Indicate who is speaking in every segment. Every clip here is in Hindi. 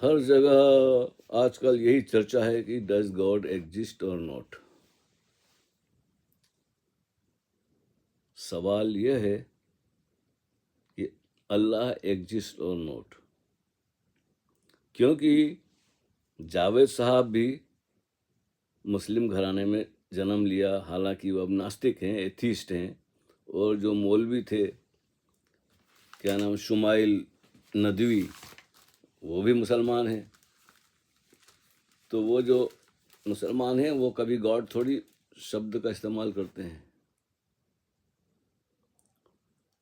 Speaker 1: हर जगह आजकल यही चर्चा है कि डज गॉड एग्जिस्ट और नॉट। सवाल यह है कि अल्लाह एग्जिस्ट और नॉट, क्योंकि जावेद साहब भी मुस्लिम घराने में जन्म लिया, हालांकि वो अब नास्तिक हैं, एथीस्ट हैं। और जो मौलवी थे, क्या नाम, शुमाइल नदवी, वो भी मुसलमान हैं। तो वो जो मुसलमान हैं वो कभी गॉड थोड़ी शब्द का इस्तेमाल करते हैं।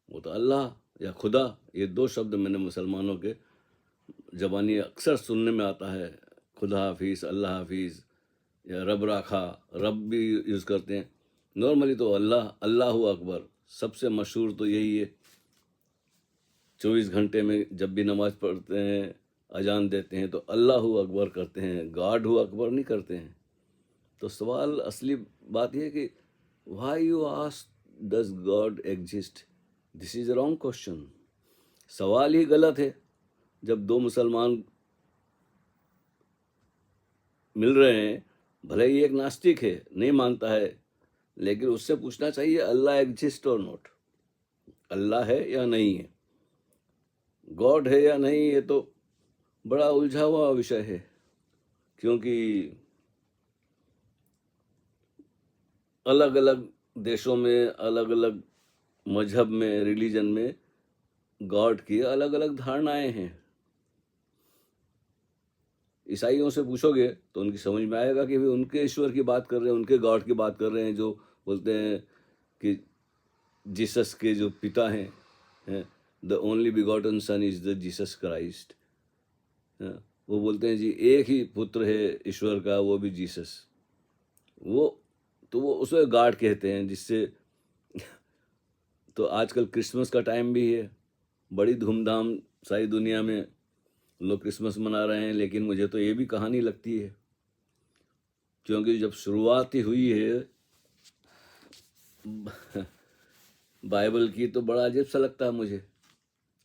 Speaker 1: वो तो अल्लाह या खुदा, ये दो शब्द मैंने मुसलमानों के ज़बानी अक्सर सुनने में आता है। खुदा हाफिज़, अल्लाह हाफिज़, या रब राखा, रब भी यूज़ करते हैं। नॉर्मली तो अल्लाह, अल्लाहु अकबर सबसे मशहूर तो यही है। 24 घंटे में जब भी नमाज पढ़ते हैं, अजान देते हैं, तो अल्लाहु अकबर करते हैं, गॉड हु अकबर नहीं करते हैं। तो सवाल, असली बात यह है कि why you ask does God exist. This is a wrong question. सवाल ही गलत है। जब दो मुसलमान मिल रहे हैं, भले ही एक नास्तिक है, नहीं मानता है, लेकिन उससे पूछना चाहिए अल्लाह एग्जिस्ट और नॉट, अल्लाह है या नहीं है, गॉड है या नहीं। ये तो बड़ा उलझा हुआ विषय है, क्योंकि अलग अलग देशों में, अलग अलग मजहब में, रिलीजन में गॉड की अलग अलग धारणाएं हैं। ईसाइयों से पूछोगे तो उनकी समझ में आएगा कि भी उनके ईश्वर की बात कर रहे हैं, उनके गॉड की बात कर रहे हैं, जो बोलते हैं कि जीसस के जो पिता हैं, the only begotten son is the Jesus Christ. वो बोलते हैं जी एक ही पुत्र है ईश्वर का, वो भी जीसस। वो उसे गॉड कहते हैं, जिससे तो आजकल क्रिसमस का टाइम भी है, बड़ी धूमधाम सारी दुनिया में लोग क्रिसमस मना रहे हैं। लेकिन मुझे तो ये भी कहानी लगती है, क्योंकि जब शुरुआत ही हुई है बाइबल की, तो बड़ा अजीब सा लगता है मुझे।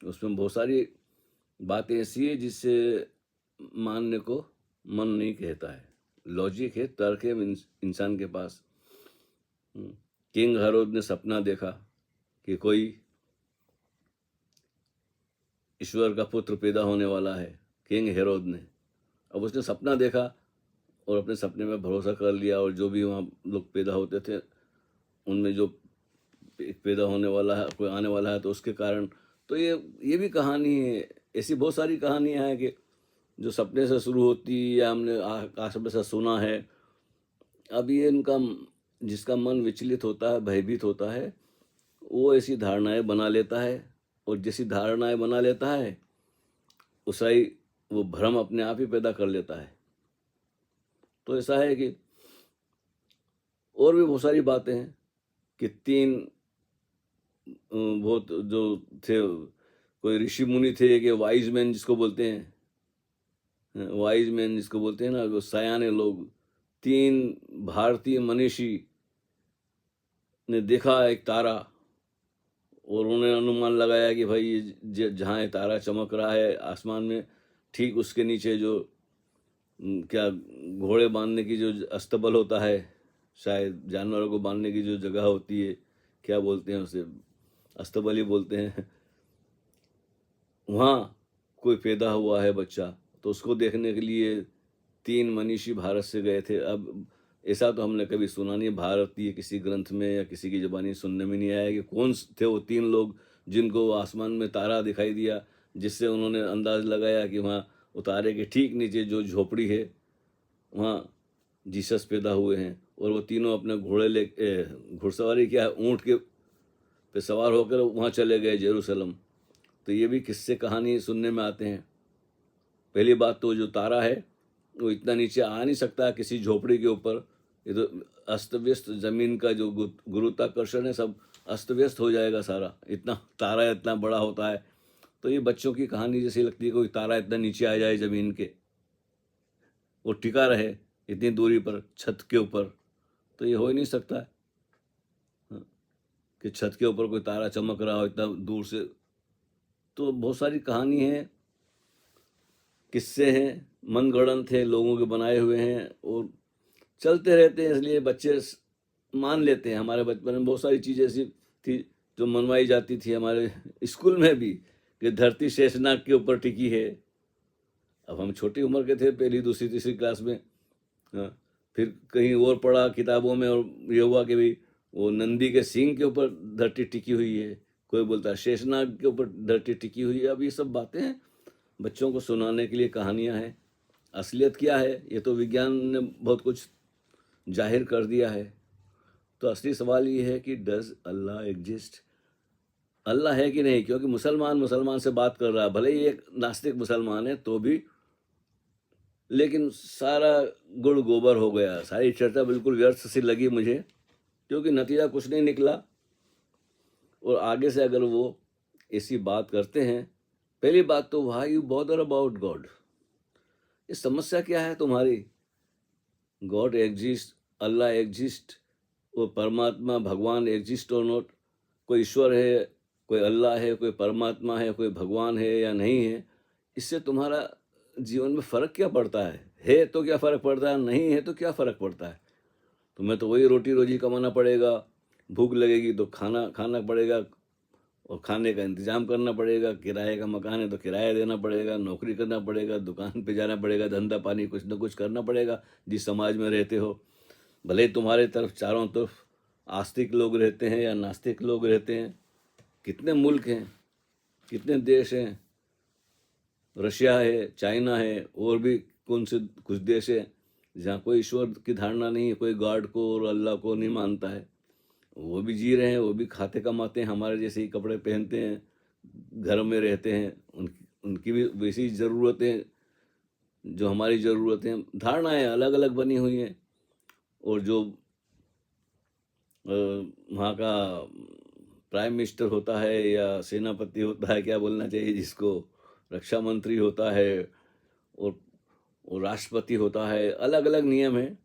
Speaker 1: उसमें बहुत सारी बातें ऐसी है जिससे मानने को मन नहीं कहता है। लॉजिक है, तर्क है इंसान के पास। किंग हेरोद ने सपना देखा कि कोई ईश्वर का पुत्र पैदा होने वाला है, किंग हेरोद ने। अब उसने सपना देखा और अपने सपने में भरोसा कर लिया, और जो भी वहाँ लोग पैदा होते थे उनमें जो पैदा होने वाला है, कोई आने वाला है, तो उसके कारण। तो ये भी कहानी है। ऐसी बहुत सारी कहानियां हैं कि जो सपने से शुरू होती है या हमने आकाश में से सुना है। अब ये इनका, जिसका मन विचलित होता है, भयभीत होता है, वो ऐसी धारणाएं बना लेता है, और जैसी धारणाएं बना लेता है उसा ही वो भ्रम अपने आप ही पैदा कर लेता है। तो ऐसा है कि और भी बहुत सारी बातें हैं कि तीन बहुत जो थे, कोई ऋषि मुनि थे, कि वाइज मैन जिसको बोलते हैं, वाइज मैन जिसको बोलते हैं ना, वो सयाने लोग, तीन भारतीय मनीषी ने देखा एक तारा, और उन्होंने अनुमान लगाया कि भाई ये जहाँ ये तारा चमक रहा है आसमान में, ठीक उसके नीचे जो क्या घोड़े बांधने की जो अस्तबल होता है, शायद जानवरों को बांधने की जो जगह होती है, क्या बोलते हैं उसे, अस्तबल ही बोलते हैं, वहाँ कोई पैदा हुआ है बच्चा। तो उसको देखने के लिए तीन मनीषी भारत से गए थे। अब ऐसा तो हमने कभी सुना नहीं, भारतीय किसी ग्रंथ में या किसी की ज़बानी सुनने में नहीं आया कि कौन थे वो तीन लोग जिनको आसमान में तारा दिखाई दिया, जिससे उन्होंने अंदाज लगाया कि वहाँ वो तारे के ठीक नीचे जो झोपड़ी है, वहाँ जीसस पैदा हुए हैं। और वो तीनों अपने घुड़सवारी किया, ऊँट के पे सवार होकर वहाँ चले गए जेरूसलम। तो ये भी किस्से कहानी सुनने में आते हैं। पहली बात तो जो तारा है वो इतना नीचे आ नहीं सकता किसी झोपड़ी के ऊपर। ये तो अस्त व्यस्त जमीन का जो गुरुत्वाकर्षण है, सब अस्त व्यस्त हो जाएगा सारा, इतना तारा इतना बड़ा होता है। तो ये बच्चों की कहानी जैसी लगती है, कोई तारा इतना नीचे आ जाए जमीन के, वो टिका रहे इतनी दूरी पर छत के ऊपर, तो ये हो ही नहीं सकता है। हाँ, कि छत के ऊपर कोई तारा चमक रहा हो इतना दूर से। तो बहुत सारी कहानी है किस्से हैं, मनगढ़ंत हैं, लोगों के बनाए हुए हैं और चलते रहते हैं, इसलिए बच्चे मान लेते हैं। हमारे बचपन में बहुत सारी चीज़ें ऐसी थी जो मनवाई जाती थी हमारे स्कूल में भी, कि धरती शेषनाग के ऊपर टिकी है। अब हम छोटी उम्र के थे, पहली दूसरी तीसरी क्लास में। हाँ, फिर कहीं और पढ़ा किताबों में और ये हुआ कि भाई वो नंदी के सींग के ऊपर धरती टिकी हुई है, कोई बोलता है शेषनाग के ऊपर धरती टिकी हुई है। अब ये सब बातें हैं, बच्चों को सुनाने के लिए कहानियां हैं। असलियत क्या है, ये तो विज्ञान ने बहुत कुछ जाहिर कर दिया है। तो असली सवाल ये है कि डज अल्लाह एग्जिस्ट, अल्लाह है कि नहीं। क्योंकि मुसलमान से बात कर रहा है, भले ही एक नास्तिक मुसलमान है तो भी, लेकिन सारा गुड़ गोबर हो गया, सारी चर्चा बिल्कुल व्यर्थ सी लगी मुझे, क्योंकि नतीजा कुछ नहीं निकला। और आगे से अगर वो ऐसी बात करते हैं, पहली बात तो why you bother about God, ये समस्या क्या है तुम्हारी। गॉड एग्जिस्ट, अल्लाह एग्जिस्ट, वो परमात्मा भगवान एग्जिस्ट और नॉट, कोई ईश्वर है, कोई अल्लाह है, कोई परमात्मा है, कोई भगवान है या नहीं है, इससे तुम्हारा जीवन में फ़र्क क्या पड़ता है तो क्या फ़र्क पड़ता है, नहीं है तो क्या फ़र्क पड़ता है। तुम्हें तो वही रोटी रोजी कमाना पड़ेगा, भूख लगेगी तो खाना खाना पड़ेगा और खाने का इंतजाम करना पड़ेगा, किराए का मकान है तो किराया देना पड़ेगा, नौकरी करना पड़ेगा, दुकान पे जाना पड़ेगा, धंधा पानी कुछ न कुछ करना पड़ेगा जिस समाज में रहते हो। भले ही तुम्हारे तरफ चारों तरफ आस्तिक लोग रहते हैं या नास्तिक लोग रहते हैं। कितने मुल्क हैं, कितने देश हैं, रशिया है, चाइना है, और भी कौन से कुछ देश है जहाँ कोई ईश्वर की धारणा नहीं है, कोई गॉड को और अल्लाह को नहीं मानता है। वो भी जी रहे हैं, वो भी खाते कमाते हैं, हमारे जैसे ही कपड़े पहनते हैं, घर में रहते हैं, उनकी भी वैसी ज़रूरतें जो हमारी ज़रूरतें, धारणाएं अलग अलग बनी हुई हैं। और जो वहाँ का प्राइम मिनिस्टर होता है या सेनापति होता है, क्या बोलना चाहिए जिसको, रक्षा मंत्री होता है और राष्ट्रपति होता है, अलग अलग नियम है।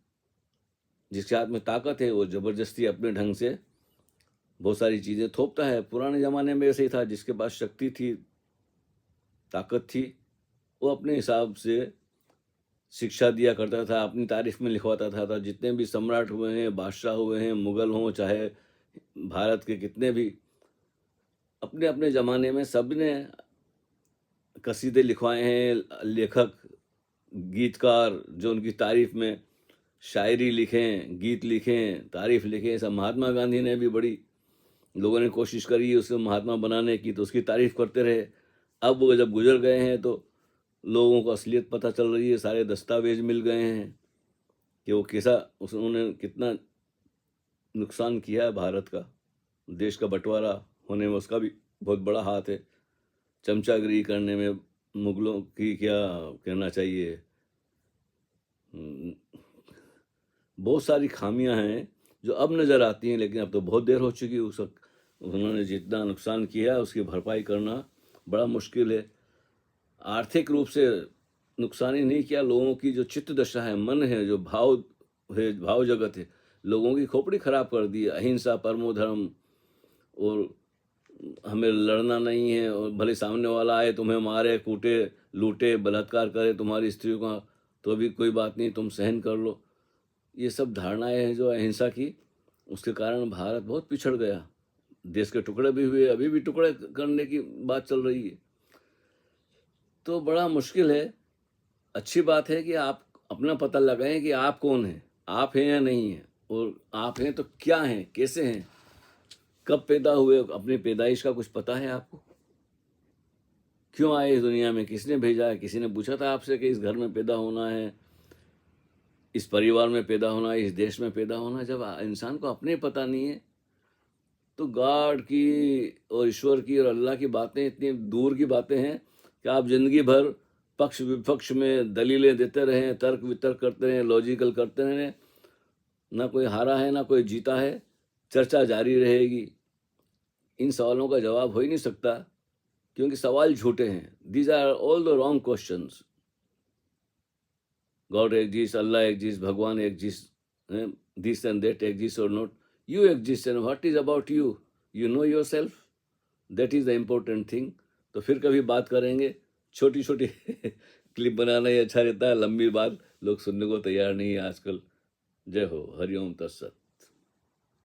Speaker 1: जिसके हाथ में ताकत है वो ज़बरदस्ती अपने ढंग से बहुत सारी चीज़ें थोपता है। पुराने ज़माने में ऐसे ही था, जिसके पास शक्ति थी, ताकत थी, वो अपने हिसाब से शिक्षा दिया करता था, अपनी तारीफ में लिखवाता था। जितने भी सम्राट हुए हैं, बादशाह हुए हैं, मुगल हों चाहे भारत के कितने भी, अपने अपने ज़माने में सब ने कसीदे लिखवाए हैं। लेखक, गीतकार जो उनकी तारीफ में शायरी लिखें, गीत लिखें, तारीफ लिखें। ऐसा महात्मा गांधी ने भी बड़ी लोगों ने कोशिश करी उसे महात्मा बनाने की, तो उसकी तारीफ करते रहे। अब वो जब गुजर गए हैं तो लोगों को असलियत पता चल रही है, सारे दस्तावेज मिल गए हैं कि वो कैसा, उन्होंने कितना नुकसान किया है भारत का। देश का बंटवारा होने में उसका भी बहुत बड़ा हाथ है, चमचागिरी करने में मुगलों की क्या कहना चाहिए। बहुत सारी खामियां हैं जो अब नज़र आती हैं, लेकिन अब तो बहुत देर हो चुकी है। उन्होंने जितना नुकसान किया है उसकी भरपाई करना बड़ा मुश्किल है। आर्थिक रूप से नुकसान ही नहीं किया, लोगों की जो चित्त दशा है, मन है, जो भाव है, भाव जगत है, लोगों की खोपड़ी खराब कर दी। अहिंसा, परमो धर्म, और हमें लड़ना नहीं है, और भले सामने वाला आए तुम्हें मारे, कूटे, लूटे, बलात्कार करे तुम्हारी स्त्रियों का, तो भी कोई बात नहीं, तुम सहन कर लो। ये सब धारणाएं हैं जो अहिंसा की, उसके कारण भारत बहुत पिछड़ गया। देश के टुकड़े भी हुए, अभी भी टुकड़े करने की बात चल रही है। तो बड़ा मुश्किल है। अच्छी बात है कि आप अपना पता लगाएं कि आप कौन हैं, आप हैं या नहीं हैं, और आप हैं तो क्या हैं, कैसे हैं, कब पैदा हुए, अपनी पैदाइश का कुछ पता है आपको, क्यों आए इस दुनिया में, किसने भेजा है, किसी ने पूछा था आपसे कि इस घर में पैदा होना है, इस परिवार में पैदा होना है, इस देश में पैदा होना है। जब इंसान को अपने पता नहीं है तो गॉड की और ईश्वर की और अल्लाह की बातें इतनी दूर की बातें हैं कि आप जिंदगी भर पक्ष विपक्ष में दलीलें देते रहें, तर्क वितर्क करते रहें, लॉजिकल करते रहें, ना कोई हारा है ना कोई जीता है, चर्चा जारी रहेगी। इन सवालों का जवाब हो ही नहीं सकता, क्योंकि सवाल झूठे हैं। These are all the wrong questions. God exist, Allah exist, भगवान exist, this and that exist और not, you exist and what is about you know yourself, that is the important thing। तो फिर कभी बात करेंगे। छोटी-छोटी क्लिप बनाना ही अच्छा रहता है, लंबी बात लोग सुनने को तैयार नहीं है आजकल। जय हो, हरि ओम तत्सत।